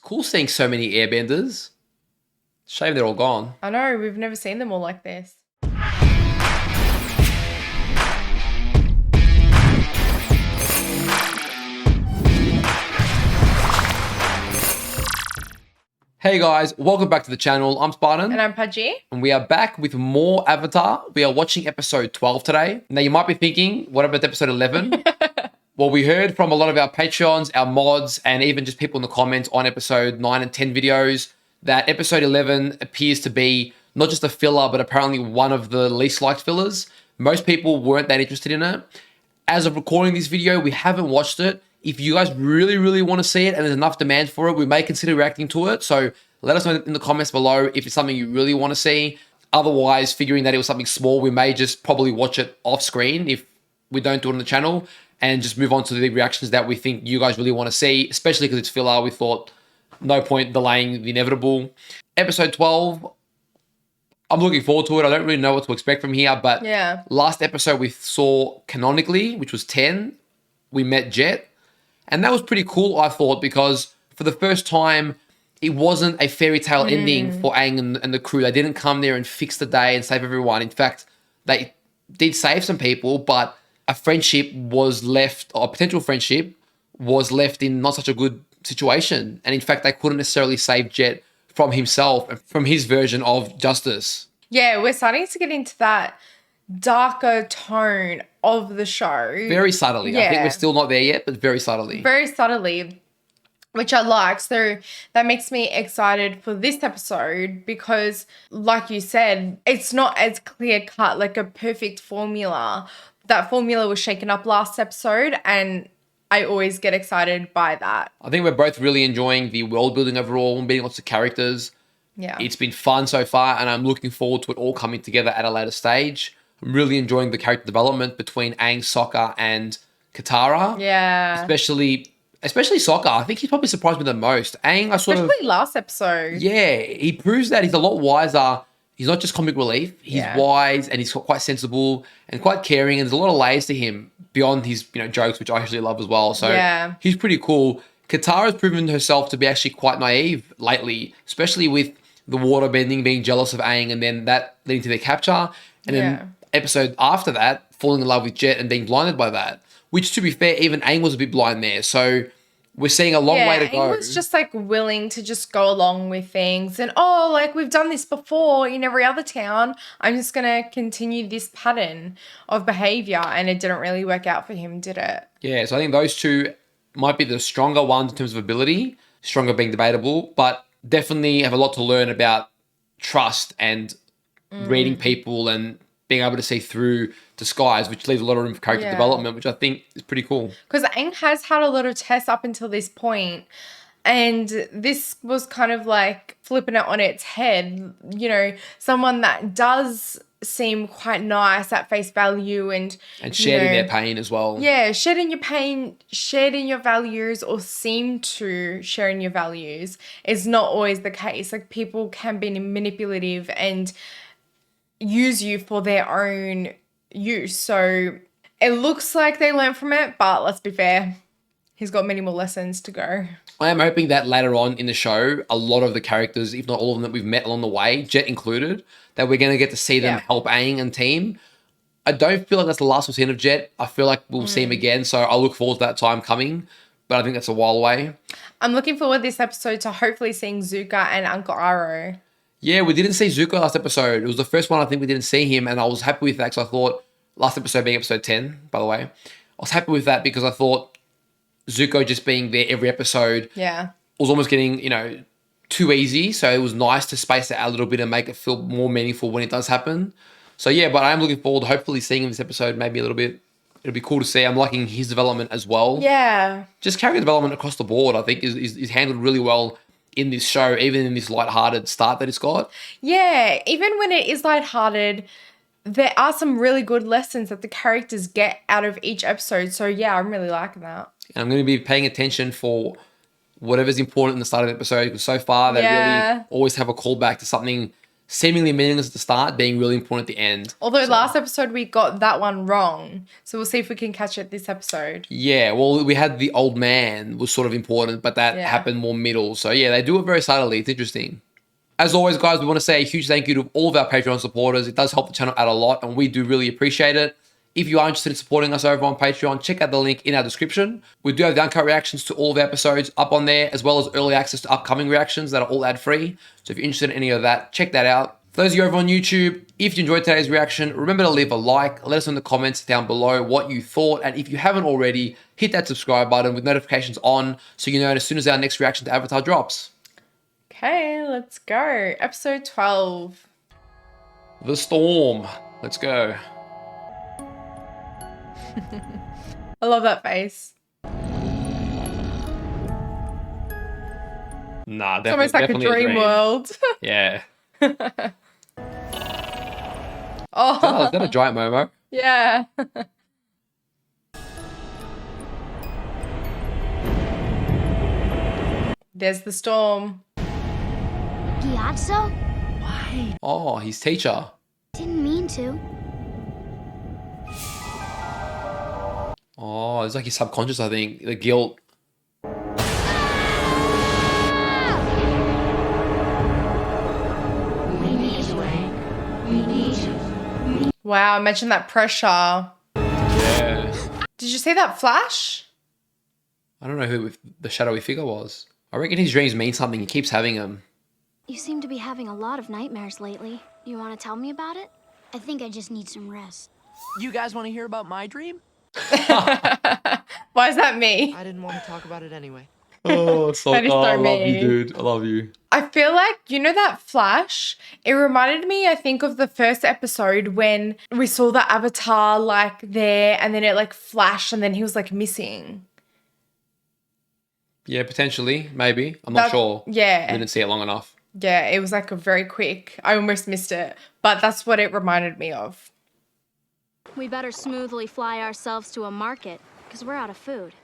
Cool seeing so many airbenders. Shame they're all gone. I know, we've never seen them all like this. Hey guys, welcome back to the channel. I'm Spartan. And I'm Pudgy. And we are back with more Avatar. We are watching episode 12 today. Now you might be thinking, what about episode 11? Well, we heard from a lot of our Patreons, our mods, and even just people in the comments on episode 9 and 10 videos that episode 11 appears to be not just a filler, but apparently one of the least liked fillers. Most people weren't that interested in it. As of recording this video, we haven't watched it. If you guys really want to see it and there's enough demand for it, we may consider reacting to it. So let us know in the comments below if it's something you really want to see. Otherwise, figuring that it was something small, we may just probably watch it off screen if we don't do it on the channel and just move on to the reactions that we think you guys really want to see, especially because it's filler. We thought no point delaying the inevitable. Episode 12, I'm looking forward to it. I don't really know what to expect from here, but Yeah. Last episode we saw canonically, which was 10, we met Jet. And that was pretty cool, I thought, because for the first time, it wasn't a fairy tale ending for Aang and the crew. They didn't come there and fix the day and save everyone. In fact, they did save some people, but a friendship was left, or a potential friendship was left in not such a good situation. And in fact, they couldn't necessarily save Jet from himself and from his version of justice. Yeah, we're starting to get into that darker tone of the show. Very subtly. I think Yeah. we're still not there yet, but very subtly. Very subtly, which I like. So that makes me excited for this episode because, like you said, it's not as clear cut, like a perfect formula. That formula was shaken up last episode, and I always get excited by that. I think we're both really enjoying the world building overall, meeting lots of characters. Yeah. It's been fun so far, and I'm looking forward to it all coming together at a later stage. I'm really enjoying the character development between Aang, Sokka, and Katara. Yeah. Especially Sokka. I think he's probably surprised me the most. Aang, Especially last episode. yeah, he proves that he's a lot wiser. He's not just comic relief. He's wise, and he's quite sensible and quite caring, and there's a lot of layers to him beyond his jokes, which I actually love as well. So Yeah. he's pretty cool. Katara's proven herself to be actually quite naive lately, especially with the water bending, being jealous of Aang, and then that leading to their capture. And then episode after that, falling in love with Jet and being blinded by that. Which, to be fair, even Aang was a bit blind there. So we're seeing a long way to go. Aang was just like willing to just go along with things and, oh, like we've done this before in every other town. I'm just going to continue this pattern of behavior. And it didn't really work out for him, did it? Yeah, so I think those two might be the stronger ones in terms of ability, stronger being debatable, but definitely have a lot to learn about trust and reading people and being able to see through disguise, which leaves a lot of room for character development, which I think is pretty cool. Because Aang has had a lot of tests up until this point, and this was kind of like flipping it on its head. Someone that does seem quite nice at face value and sharing their pain as well. Yeah, shedding your pain, sharing your values, or seem to sharing your values is not always the case. Like, people can be manipulative and use you for their own use. So it looks like they learned from it, but let's be fair, he's got many more lessons to go. I am hoping that later on in the show, a lot of the characters, if not all of them that we've met along the way, Jet included, that we're going to get to see them help Aang and team. I don't feel like that's the last we've seen of Jet. I feel like we'll see him again, so I look forward to that time coming, but I think that's a while away. I'm looking forward this episode to hopefully seeing Zuko and Uncle Iroh. Yeah, we didn't see Zuko last episode. It was the first one I think we didn't see him, and I was happy with that because I thought, last episode being episode 10, by the way, I was happy with that because I thought Zuko just being there every episode was almost getting, too easy. So it was nice to space it out a little bit and make it feel more meaningful when it does happen. So yeah, but I am looking forward to hopefully seeing him this episode maybe a little bit. It'll be cool to see. I'm liking his development as well. Yeah. Just character development across the board, I think, is handled really well in this show, even in this lighthearted start that it's got. Yeah, even when it is lighthearted, there are some really good lessons that the characters get out of each episode. So yeah, I'm really liking that. And I'm going to be paying attention for whatever's important in the start of the episode, because so far they really always have a callback to something seemingly meaningless at the start being really important at the end. Although last episode we got that one wrong. So we'll see if we can catch it this episode. Yeah, well, we had the old man was sort of important, but that happened more middle. So yeah, they do it very subtly. It's interesting. As always, guys, we want to say a huge thank you to all of our Patreon supporters. It does help the channel out a lot, and we do really appreciate it. If you are interested in supporting us over on Patreon, check out the link in our description. We do have the uncut reactions to all of the episodes up on there, as well as early access to upcoming reactions that are all ad-free. So if you're interested in any of that, check that out. For those of you over on YouTube, if you enjoyed today's reaction, remember to leave a like. Let us know in the comments down below what you thought. And if you haven't already, hit that subscribe button with notifications on so you know as soon as our next reaction to Avatar drops. Okay, let's go. Episode 12. The Storm. Let's go. I love that face. Nah, It's almost like a dream world. Yeah. Oh, Is that a giant Momo? yeah. There's the storm. Gyatso? Why? Oh, his teacher. Didn't mean to. Oh, it's like his subconscious, I think. The guilt. Wow, imagine that pressure. Yeah. Did you see that flash? I don't know who the shadowy figure was. I reckon his dreams mean something. He keeps having them. You seem to be having a lot of nightmares lately. You want to tell me about it? I think I just need some rest. You guys want to hear about my dream? Why is that me? I didn't want to talk about it anyway. Oh, so, That is so I love you, mean. dude. I love you. I feel like, you know that flash? It reminded me, I think, of the first episode when we saw the avatar like there and then it like flashed and then he was like missing. Yeah, potentially. Maybe. I'm not sure. Yeah. I didn't see it long enough. Yeah, it was like a very quick. I almost missed it, but that's what it reminded me of. We better smoothly fly ourselves to a market, because we're out of food.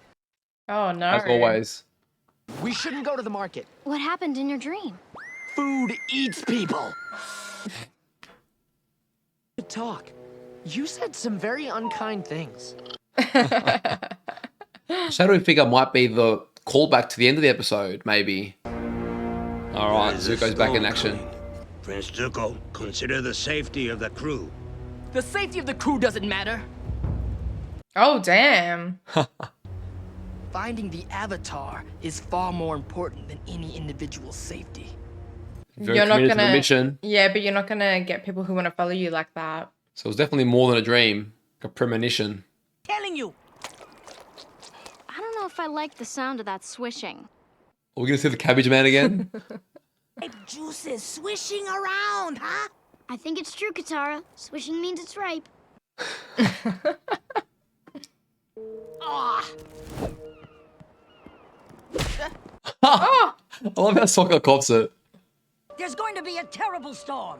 Oh no. As always. We shouldn't go to the market. What happened in your dream? Food eats people. Good talk. You said some very unkind things. Shadowy figure might be the callback to the end of the episode, maybe. Alright, Zuko's back in action. Prince Zuko, consider the safety of the crew. The safety of the crew doesn't matter. Oh, damn. Finding the Avatar is far more important than any individual's safety. Very You're not committed to the gonna- mission. Yeah, but you're not going to get people who want to follow you like that. So it was definitely more than a dream. Like a premonition. Telling you. I don't know if I like the sound of that swishing. Are we gonna see the cabbage man again? Juices swishing around, huh? I think it's true, Katara. Swishing means it's ripe. Ah, I love how Sokka cops it. There's going to be a terrible storm.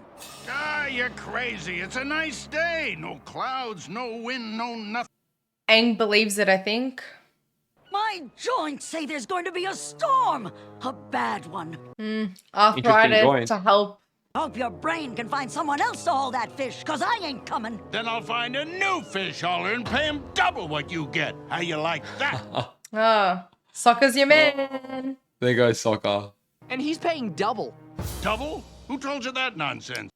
Ah, you're crazy. It's a nice day. No clouds, no wind, no nothing. Aang believes it, I think. My joints say there's going to be a storm. A bad one. Arthritis joint. to help. Hope your brain can find someone else to haul that fish, cause I ain't coming. Then I'll find a new fish hauler and pay him double what you get. How you like that? Oh, Sokka's your man. There goes Sokka. And he's paying double. Double? Who told you that nonsense?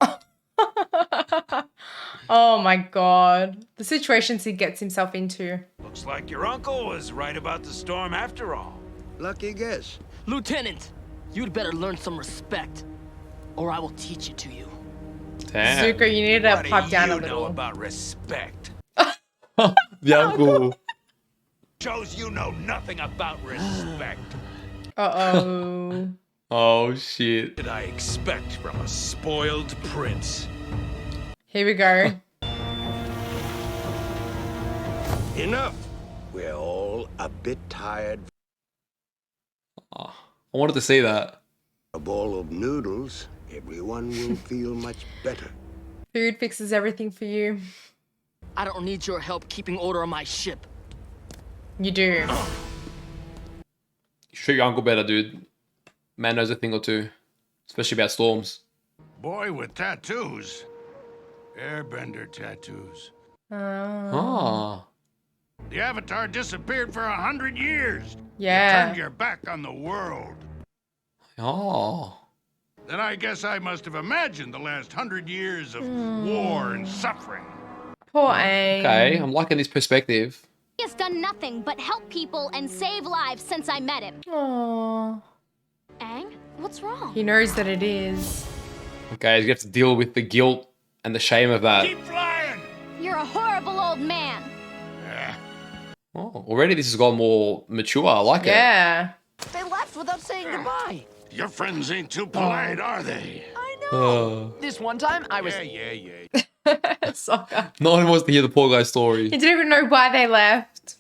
Oh my god. The situations he gets himself into. Looks like your uncle was right about the storm after all. Lucky guess. Lieutenant, you'd better learn some respect, or I will teach it to you. Damn. Zuko, you need to What pipe do down you a know little. about respect? The uncle. Shows you know nothing about respect. Uh-oh. Oh shit. Did I expect from a spoiled prince? Here we go. Enough. We're all a bit tired. I wanted to see that. A bowl of noodles. Everyone will feel much better. Food fixes everything for you. I don't need your help keeping order on my ship. You do. You treat your uncle better, dude. Man knows a thing or two. Especially about storms. Boy with tattoos. Airbender tattoos. Oh. The Avatar disappeared for 100 years. Yeah. You turned your back on the world. Oh. Then I guess I must have imagined the last 100 years of war and suffering. Poor Aang. Okay, I'm liking this perspective. He has done nothing but help people and save lives since I met him. Aww. Aang, what's wrong? He knows that it is. Okay, you have to deal with the guilt and the shame of that. Keep flying! You're a horrible old man. Oh, already this has gone more mature. I like it. Yeah. They left without saying goodbye. Your friends ain't too polite, are they? I know. This one time, I was... Yeah. Soccer. No one wants to hear the poor guy's story. He didn't even know why they left.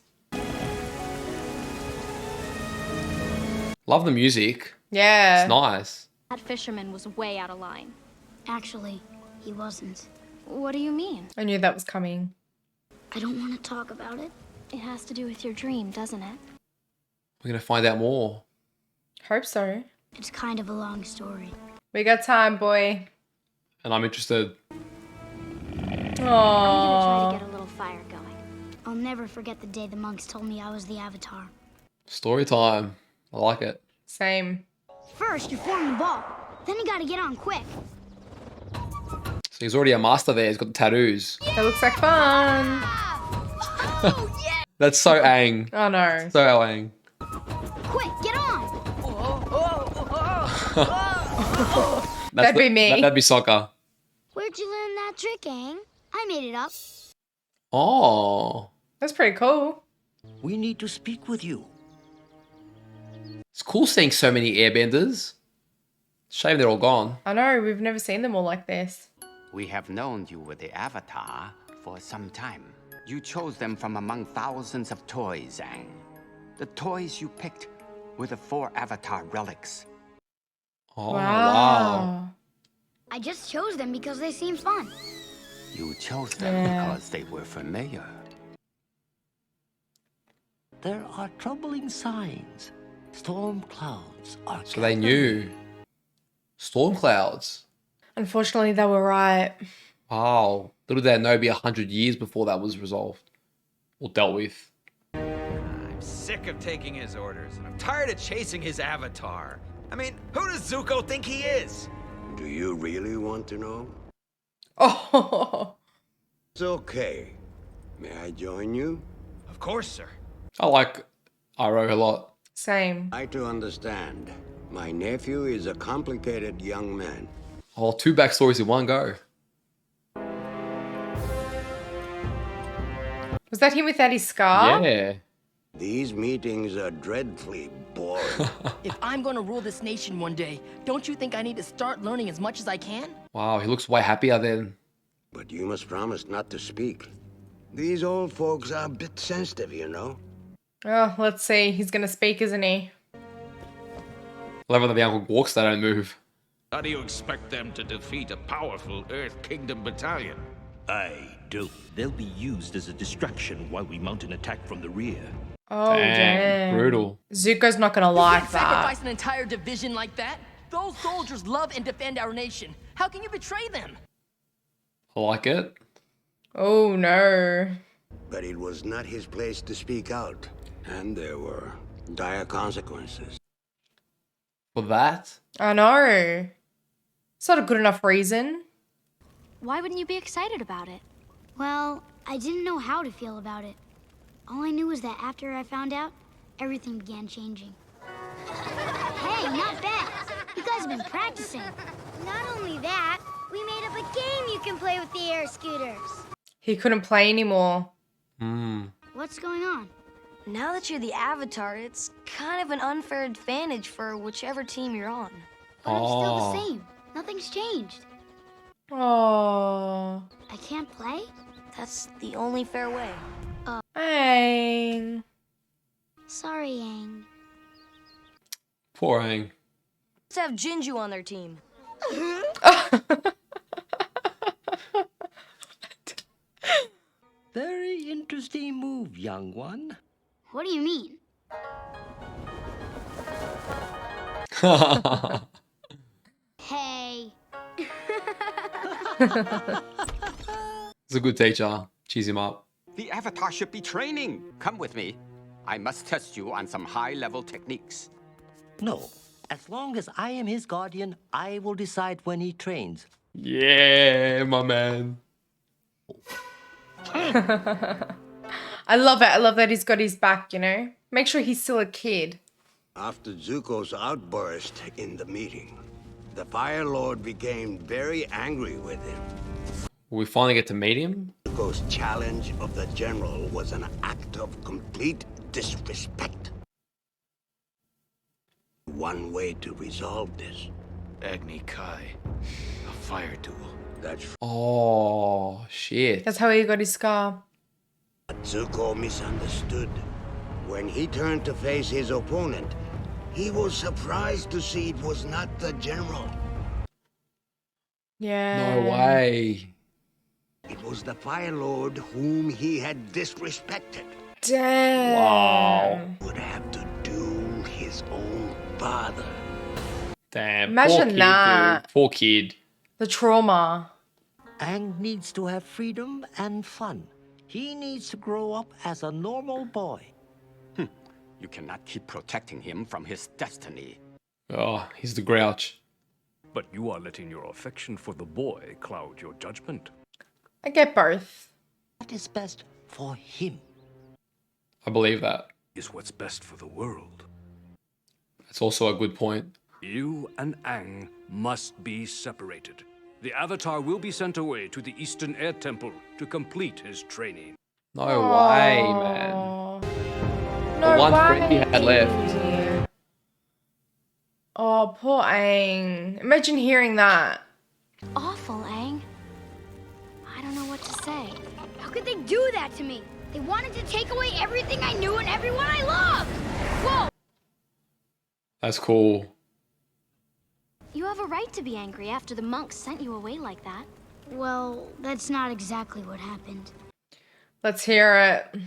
Love the music. Yeah. It's nice. That fisherman was way out of line. Actually, he wasn't. What do you mean? I knew that was coming. I don't want to talk about it. It has to do with your dream, doesn't it? We're going to find out more. Hope so. It's kind of a long story. We got time, boy. And I'm interested. I'm gonna Aww. try to get a little fire going. I'll never forget the day the monks told me I was the Avatar. Story time. I like it. Same. First, you form the ball. Then you gotta get on quick. So he's already a master there. He's got the tattoos. That looks like fun. That's so Aang. Oh no. So Aang. Quick, get on! That'd be me. That'd be soccer. Where'd you learn that trick, Aang? I made it up. Oh. That's pretty cool. We need to speak with you. It's cool seeing so many airbenders. Shame they're all gone. I know, we've never seen them all like this. We have known you were the Avatar for some time. You chose them from among thousands of toys, Aang. The toys you picked were the 4 Avatar relics. Oh, wow. I just chose them because they seemed fun. You chose them because they were familiar. There are troubling signs. Storm clouds are So they knew. Storm clouds. Unfortunately, they were right. Wow. Little did they know it'd be 100 years before that was resolved. Or dealt with. I'm sick of taking his orders, and I'm tired of chasing his avatar. I mean, who does Zuko think he is? Do you really want to know? Oh. It's okay. May I join you? Of course, sir. I like Iroh a lot. Same. I to understand. My nephew is a complicated young man. Oh, 2 backstories in one go. Was that him without his scar? Yeah. These meetings are dreadfully boring. If I'm gonna rule this nation one day, don't you think I need to start learning as much as I can? Wow, he looks way happier then. But you must promise not to speak. These old folks are a bit sensitive, you know. Oh, let's see. He's gonna speak, isn't he? I love when the uncle walks, they don't move. How do you expect them to defeat a powerful Earth Kingdom battalion? I do. They'll be used as a distraction while we mount an attack from the rear. Oh, damn. Brutal. Zuko's not gonna like that. Sacrifice an entire division like that? Those soldiers love and defend our nation. How can you betray them? I like it. Oh, no. But it was not his place to speak out. And there were dire consequences. For that? I know. It's not a good enough reason. Why wouldn't you be excited about it? Well, I didn't know how to feel about it. All I knew was that after I found out, everything began changing. Hey, not bad. You guys have been practicing. Not only that, we made up a game you can play with the air scooters. He couldn't play anymore. What's going on? Now that you're the Avatar, it's kind of an unfair advantage for whichever team you're on. But I'm still the same. Nothing's changed. Oh. I can't play? That's the only fair way. Aang. Sorry, Aang. Poor Aang. Let's have Jinju on their team. Very interesting move, young one. What do you mean? Hey. He's a good teacher. Cheese him up. The Avatar should be training. Come with me. I must test you on some high-level techniques. No. As long as I am his guardian, I will decide when he trains. Yeah, my man. I love it. I love that he's got his back, you know? Make sure he's still a kid. After Zuko's outburst in the meeting, the Fire Lord became very angry with him. Will we finally get to meet him? Zuko's challenge of the general was an act of complete disrespect. One way to resolve this. Agni Kai. A fire duel. That's Oh, shit. That's how he got his scar. But Zuko misunderstood. When he turned to face his opponent, he was surprised to see it was not the general. Yeah. No way. It was the Fire Lord whom he had disrespected. Damn. Wow. Would have to duel his own father. Damn. Imagine poor kid, that. Dude. Poor kid. The trauma. Aang needs to have freedom and fun. He needs to grow up as a normal boy. You cannot keep protecting him from his destiny. Oh, he's the grouch. But you are letting your affection for the boy cloud your judgment. I get both. What is best for him? I believe that. Is what's best for the world. That's also a good point. You and Aang must be separated. The Avatar will be sent away to the Eastern Air Temple to complete his training. No way, man. No the one way. friend he had left. Oh, poor Aang. Imagine hearing that. Awful, Aang. I don't know what to say. How could they do that to me? They wanted to take away everything I knew and everyone I loved. Whoa! That's cool. You have a right to be angry after the monks sent you away like that. Well, that's not exactly what happened. Let's hear it.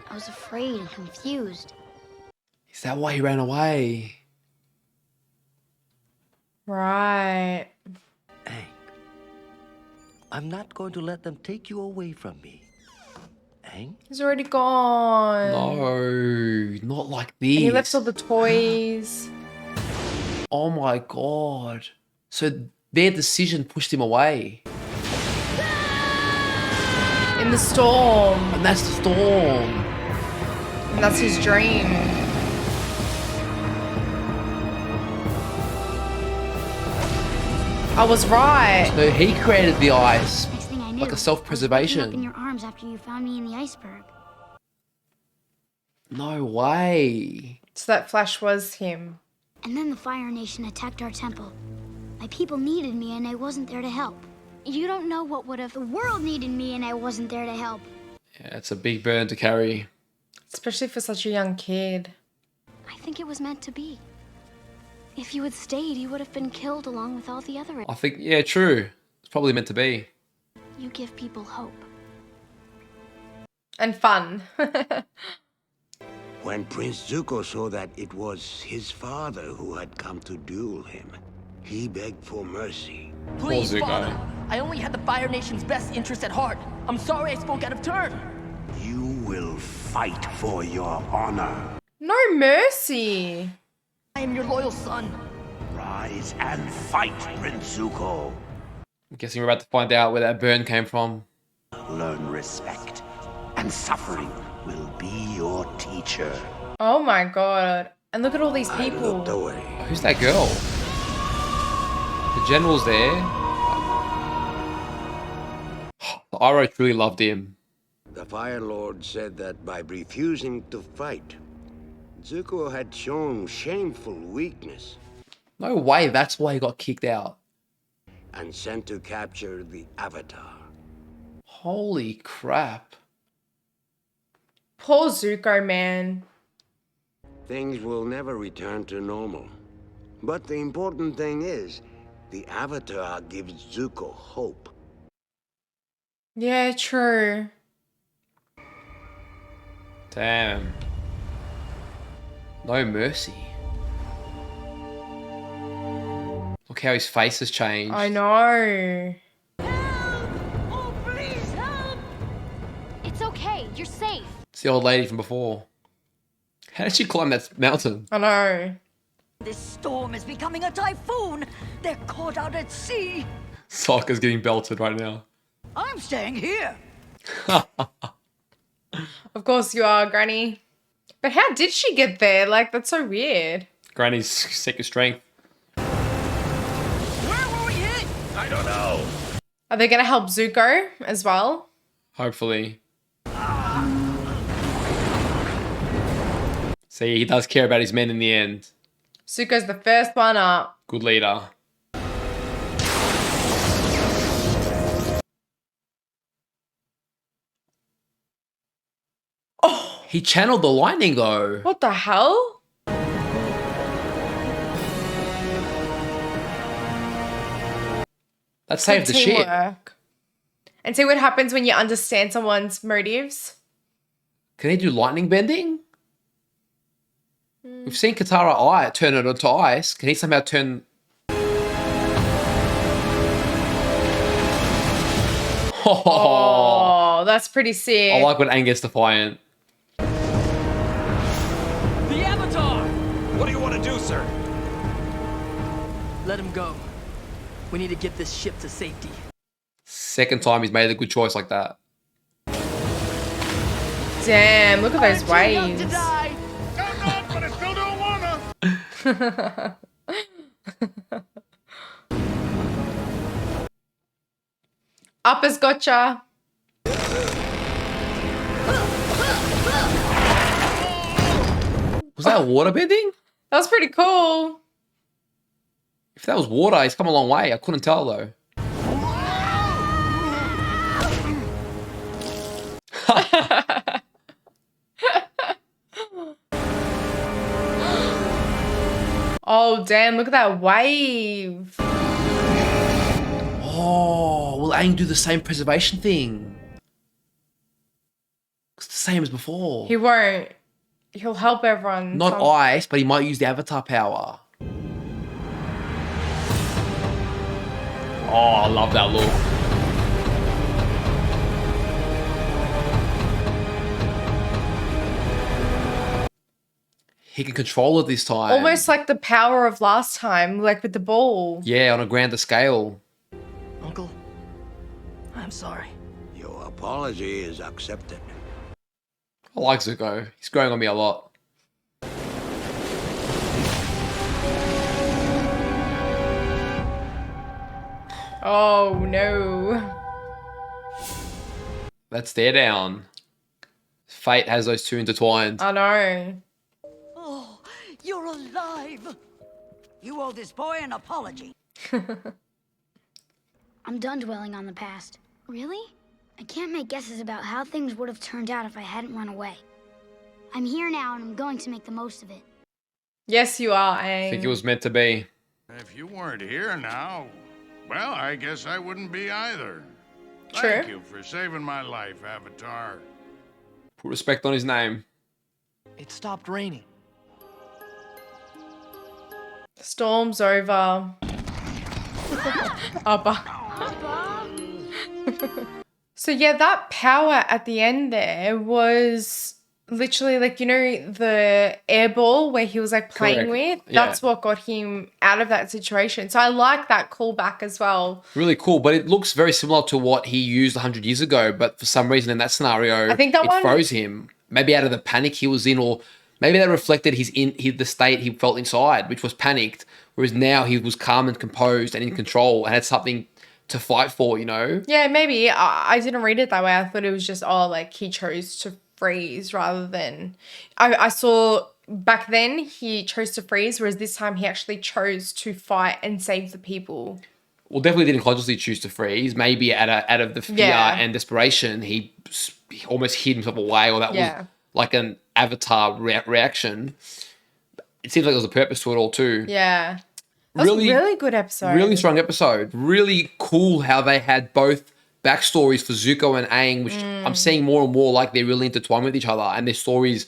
I was afraid and confused. Is that why he ran away? Right. Aang, I'm not going to let them take you away from me. Aang? He's already gone. No, not like this. And he left all the toys. Oh my god. So their decision pushed him away. In the storm. And that's the storm. And that's his dream. I was right. So he created the ice. Next thing I knew, Like a I was self-preservation. up in your arms after you found me in the iceberg. No way. So that flash was him. And then the Fire Nation attacked our temple. My people needed me and I wasn't there to help. You don't know what would have... The world needed me and I wasn't there to help. Yeah, it's a big burden to carry. Especially for such a young kid. I think it was meant to be. If you had stayed, you would have been killed along with all the other... I think, yeah, true. It's probably meant to be. You give people hope. And fun. When Prince Zuko saw that it was his father who had come to duel him, he begged for mercy. Please, Zuko. Father. I only had the Fire Nation's best interest at heart. I'm sorry I spoke out of turn. You will fight for your honor. No mercy. I am your loyal son. Rise and fight, Prince Zuko. I'm guessing we're about to find out where that burn came from. Learn respect, and suffering will be your teacher. Oh my god. And look at all these people. Looked away. Who's that girl? The general's there. Iroh truly loved him. The Fire Lord said that by refusing to fight, Zuko had shown shameful weakness No way, that's why he got kicked out. and sent to capture the Avatar. Holy crap. Poor Zuko, man. Things will never return to normal. But the important thing is, the Avatar gives Zuko hope. Yeah, true. Damn. No mercy. Look how his face has changed. I know. It's okay. You're safe. It's the old lady from before. How did she climb that mountain? I know. This storm is becoming a typhoon. They're caught out at sea. Sokka's getting belted right now. I'm staying here. Of course you are, Granny. But how did she get there? Like, that's so weird. Granny's sick of strength. Where were we hit? I don't know. Are they going to help Zuko as well? Hopefully. See, he does care about his men in the end. Zuko's the first one up. Good leader. Oh! He channeled the lightning though. What the hell? That saved the ship. Teamwork. And see what happens when you understand someone's motives? Can he do lightning bending? We've seen Katara turn it onto ice. Can he somehow turn... Oh, that's pretty sick. I like when Aang gets defiant. The Avatar! What do you want to do, sir? Let him go. We need to get this ship to safety. Second time he's made a good choice like that. Damn, look at those waves. Don't know, but I still don't wanna. Appa's gotcha. Was that water bending? That was pretty cool. If that was water, he's come a long way. I couldn't tell though. Oh, damn, look at that wave. Oh, will Aang do the same preservation thing? It's the same as before. He won't. He'll help everyone. Not ice, but he might use the Avatar power. Oh, I love that look. He can control it this time. Almost like the power of last time, like with the ball. Yeah, on a grander scale. Uncle, I'm sorry. Your apology is accepted. I like Zuko. He's growing on me a lot. Oh, no. Let's stare down. Fate has those two intertwined. I know. Oh, you're alive. You owe this boy an apology. I'm done dwelling on the past. Really? I can't make guesses about how things would have turned out if I hadn't run away. I'm here now and I'm going to make the most of it. Yes, you are, I Aang. think it was meant to be. If you weren't here now, well, I guess I wouldn't be either. True. Thank you for saving my life, Avatar. Put respect on his name. It stopped raining. The storm's over. Appa. So yeah, that power at the end there was literally like, you know, the air ball where he was like playing Correct. with. That's what got him out of that situation. So I like that callback as well. Really cool, but it looks very similar to what he used 100 years ago, but for some reason in that scenario, I think that it one froze him. Maybe out of the panic he was in, or maybe that reflected the state he felt inside, which was panicked, whereas now he was calm and composed and in control and had something to fight for, you know? Yeah, maybe. I didn't read it that way. I thought it was just, like he chose to freeze rather than... I saw back then he chose to freeze, whereas this time he actually chose to fight and save the people. Well, definitely didn't consciously choose to freeze. Maybe out of the fear and desperation, he almost hid himself away, or that was like an Avatar reaction. It seems like there was a purpose to it all too. Yeah. That was a really good episode. Really strong episode. Really cool how they had both backstories for Zuko and Aang, which I'm seeing more and more like they're really intertwined with each other and their stories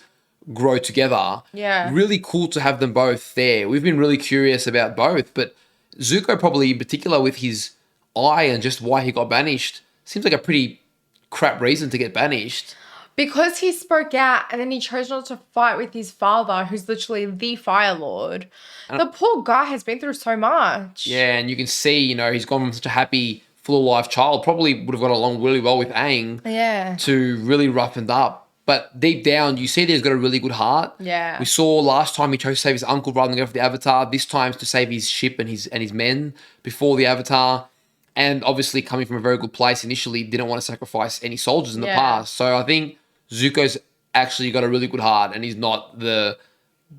grow together. Yeah. Really cool to have them both there. We've been really curious about both, but Zuko probably in particular with his eye and just why he got banished seems like a pretty crap reason to get banished. Because he spoke out and then he chose not to fight with his father, who's literally the Fire Lord. And The poor guy has been through so much. yeah, and you can see, you know, he's gone from such a happy, full of life child, probably would have got along really well with Aang, Yeah. to really roughened up. But deep down, you see that he's got a really good heart. Yeah. We saw last time he chose to save his uncle rather than go for the Avatar. This time to save his ship and his men before the Avatar. And obviously coming from a very good place initially, didn't want to sacrifice any soldiers in the past. So I think Zuko's actually got a really good heart and he's not the,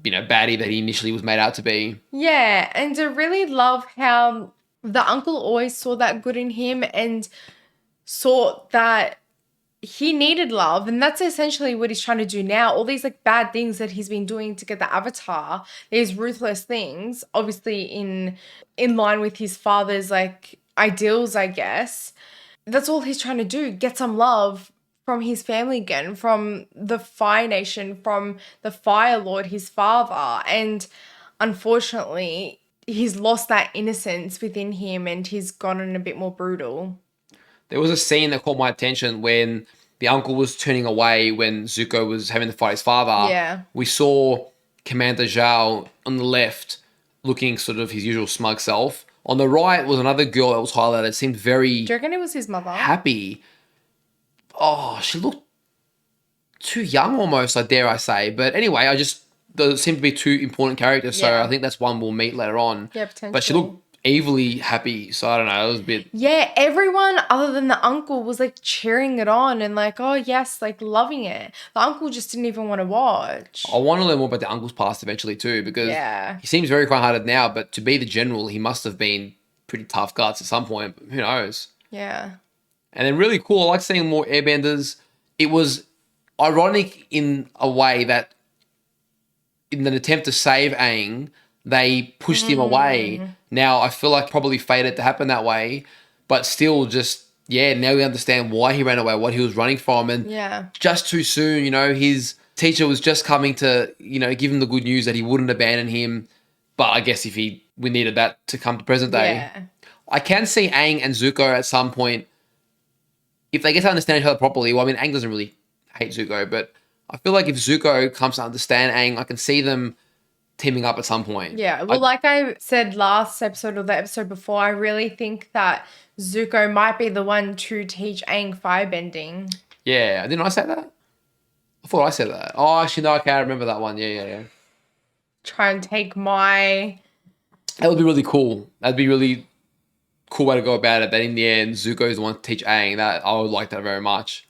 you know, baddie that he initially was made out to be. Yeah, and I really love how the uncle always saw that good in him and saw that he needed love, and that's essentially what he's trying to do now. All these like bad things that he's been doing to get the Avatar, these ruthless things, obviously in line with his father's like ideals, I guess. That's all he's trying to do, get some love from his family again, from the Fire Nation, from the Fire Lord, his father. And unfortunately, he's lost that innocence within him and he's gotten a bit more brutal. There was a scene that caught my attention when the uncle was turning away when Zuko was having to fight his father. Yeah. We saw Commander Zhao on the left looking sort of his usual smug self. On the right was another girl that was highlighted. Seemed very Do you reckon it was his mother? happy. Oh, she looked too young almost, I dare I say. But anyway, there seem to be two important characters, so Yeah. I think that's one we'll meet later on. Yeah, potentially. But she looked evilly happy, so I don't know, it was a bit... Yeah, everyone other than the uncle was like cheering it on and like, oh yes, like loving it. The uncle just didn't even want to watch. I want to learn more about the uncle's past eventually too, because Yeah. he seems very kind-hearted now, but to be the general, he must have been pretty tough guts at some point. But who knows? Yeah. And then really cool, I like seeing more airbenders. It was ironic in a way that in an attempt to save Aang, they pushed him away. Now, I feel like probably fated to happen that way, but still just, yeah, now we understand why he ran away, what he was running from. And Yeah. just too soon, you know, his teacher was just coming to, you know, give him the good news that he wouldn't abandon him. But I guess we needed that to come to present day. Yeah. I can see Aang and Zuko at some point, if they get to understand each other properly. Well, I mean, Aang doesn't really hate Zuko, but I feel like if Zuko comes to understand Aang, I can see them teaming up at some point. Yeah. Well, like I said last episode or the episode before, I really think that Zuko might be the one to teach Aang firebending. Yeah, didn't I say that? I thought I said that. Oh, actually, no, okay, I remember that one. Yeah. Try and take my... That would be really cool. That'd be really cool way to go about it. That in the end, Zuko is the one to teach Aang. That I would like that very much.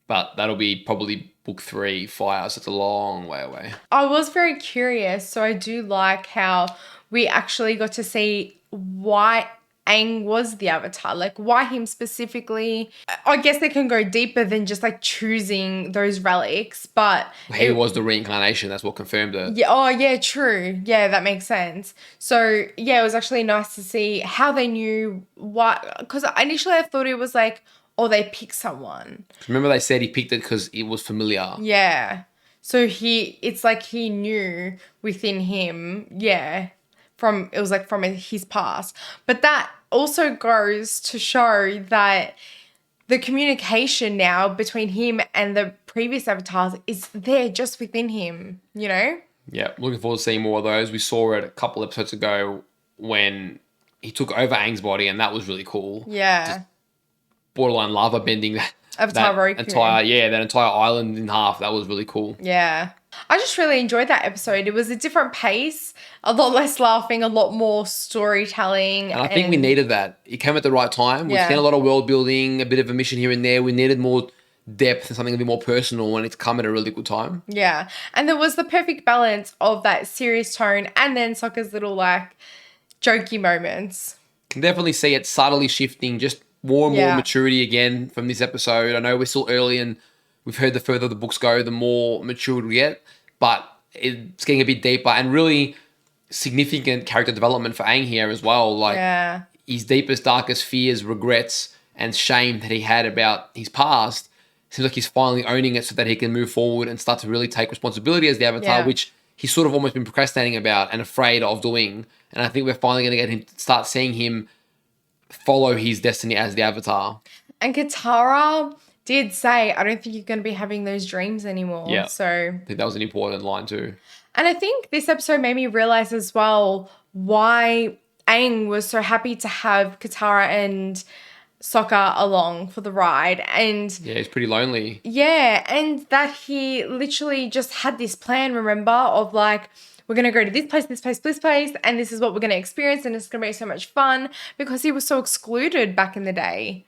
But that'll be probably book 3, Fire, so it's a long way away. I was very curious, so I do like how we actually got to see why Aang was the Avatar, like why him specifically. I guess they can go deeper than just like choosing those relics, but He was the reincarnation. That's what confirmed it. yeah, oh yeah, true. Yeah, that makes sense. So yeah, it was actually nice to see how they knew what, because initially I thought it was like, oh, they picked someone. Remember they said he picked it because it was familiar. Yeah. So it's like he knew within him, yeah, from his past. But that also goes to show that the communication now between him and the previous avatars is there just within him, you know? Yeah, looking forward to seeing more of those. We saw it a couple episodes ago when he took over Aang's body, and that was really cool. Yeah. Just borderline lava bending that Roku. that entire island in half. That was really cool. Yeah. I just really enjoyed that episode. It was a different pace, a lot less laughing, a lot more storytelling. And I think we needed that. It came at the right time. We've seen a lot of world building, a bit of a mission here and there. We needed more depth and something a bit more personal, and it's come at a really good time. Yeah. And there was the perfect balance of that serious tone and then Sokka's little like jokey moments. Can definitely see it subtly shifting, just more and more maturity again from this episode. I know we're still early and we've heard the further the books go, the more mature we get, but it's getting a bit deeper and really significant character development for Aang here as well. Like his deepest, darkest fears, regrets, and shame that he had about his past, seems like he's finally owning it so that he can move forward and start to really take responsibility as the Avatar, which he's sort of almost been procrastinating about and afraid of doing. And I think we're finally going to get him start seeing him follow his destiny as the Avatar. And Katara did say, I don't think you're going to be having those dreams anymore. Yeah. So I think that was an important line too. And I think this episode made me realize as well why Aang was so happy to have Katara and Sokka along for the ride. And Yeah, he's pretty lonely. yeah, and that he literally just had this plan, remember, of like, we're going to go to this place, this place, this place, and this is what we're going to experience, and it's going to be so much fun, because he was so excluded back in the day.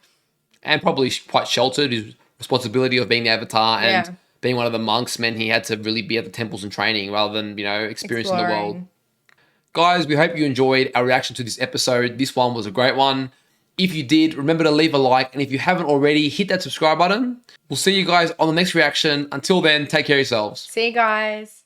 And probably quite sheltered. His responsibility of being the Avatar and being one of the monks meant he had to really be at the temples and training rather than, experiencing the world. Guys, we hope you enjoyed our reaction to this episode. This one was a great one. If you did, remember to leave a like. And if you haven't already, hit that subscribe button. We'll see you guys on the next reaction. Until then, take care of yourselves. See you guys.